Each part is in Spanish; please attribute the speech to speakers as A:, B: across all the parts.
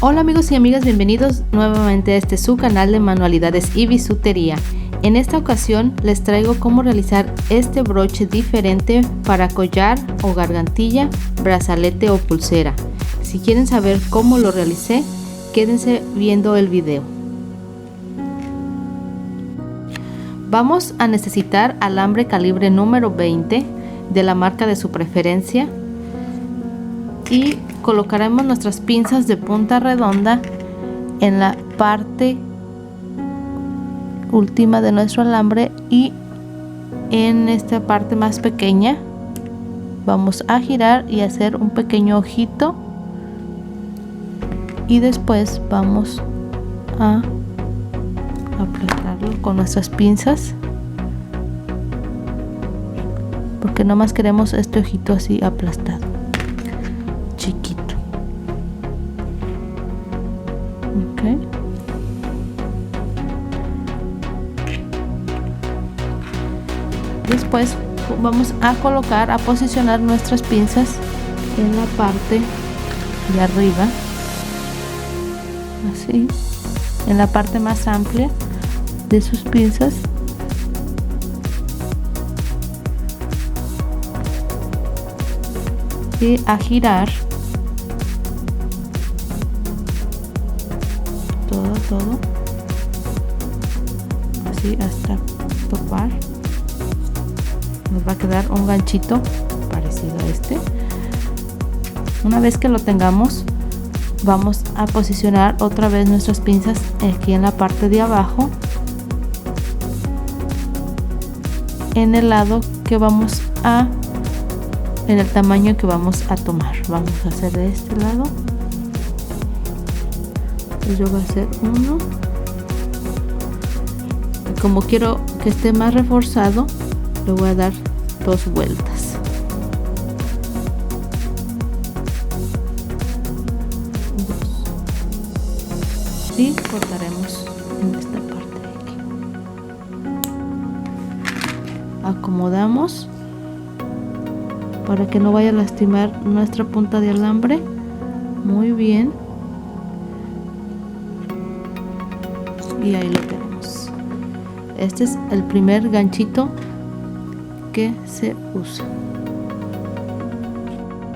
A: Hola amigos y amigas, bienvenidos nuevamente a este su canal de manualidades y bisutería. En esta ocasión les traigo cómo realizar este broche diferente para collar o gargantilla, brazalete o pulsera. Si quieren saber cómo lo realicé, quédense viendo el video. Vamos a necesitar alambre calibre número 20 de la marca de su preferencia y colocaremos nuestras pinzas de punta redonda en la parte última de nuestro alambre y en esta parte más pequeña vamos a girar y hacer un pequeño ojito y después vamos a aplastarlo con nuestras pinzas porque nomás queremos este ojito así aplastado, chiquito. Okay. Después vamos a colocar, a posicionar nuestras pinzas en la parte de arriba, así, en la parte más amplia de sus pinzas. Y a girar todo así hasta topar. Nos va a quedar un ganchito parecido a este. Una vez que lo tengamos, vamos a posicionar otra vez nuestras pinzas aquí en la parte de abajo, en el lado que vamos a, en el tamaño que vamos a tomar. Vamos a hacer de este lado. Pues yo voy a hacer uno. Y como quiero que esté más reforzado, le voy a dar 2 vueltas. Y cortaremos en esta parte de aquí. Acomodamos para que no vaya a lastimar nuestra punta de alambre. Muy bien. Y ahí lo tenemos. Este es el primer ganchito que se usa.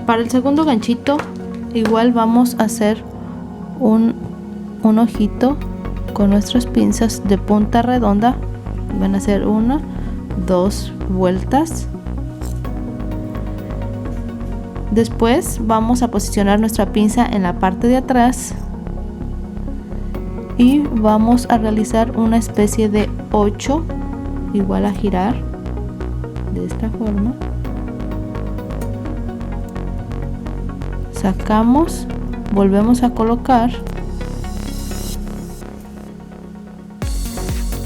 A: Para el segundo ganchito igual vamos a hacer un ojito con nuestras pinzas de punta redonda. Van a hacer 1, 2 vueltas. Después vamos a posicionar nuestra pinza en la parte de atrás y vamos a realizar una especie de 8, igual a girar de esta forma. Sacamos, volvemos a colocar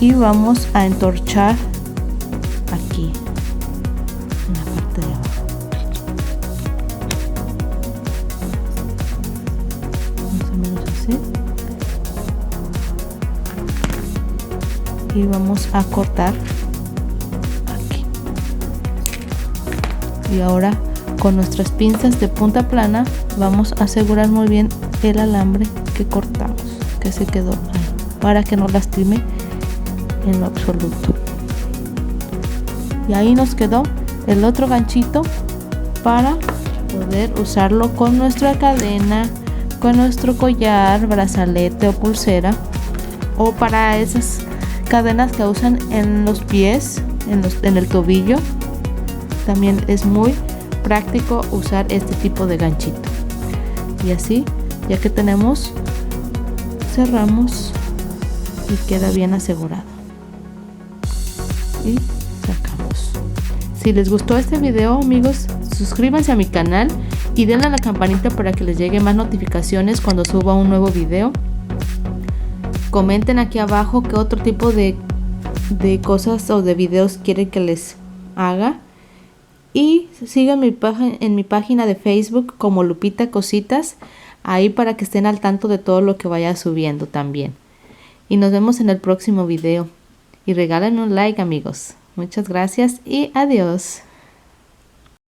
A: y vamos a entorchar aquí en la parte de abajo. Más o menos así. Y vamos a cortar aquí. Y ahora con nuestras pinzas de punta plana vamos a asegurar muy bien el alambre que cortamos, que se quedó ahí, para que no lastime en lo absoluto. Y ahí nos quedó el otro ganchito para poder usarlo con nuestra cadena, con nuestro collar, brazalete o pulsera, o para esas cadenas que usan en los pies, en el tobillo. También es muy práctico usar este tipo de ganchito. Y así, ya que tenemos, cerramos y queda bien asegurado. Y sacamos. Si les gustó este video, amigos, suscríbanse a mi canal y denle a la campanita para que les llegue más notificaciones cuando suba un nuevo video. Comenten aquí abajo qué otro tipo de cosas o de videos quieren que les haga. Y sigan en mi página de Facebook como Lupita Cositas, ahí para que estén al tanto de todo lo que vaya subiendo también. Y nos vemos en el próximo video. Y regalen un like, amigos. Muchas gracias y adiós.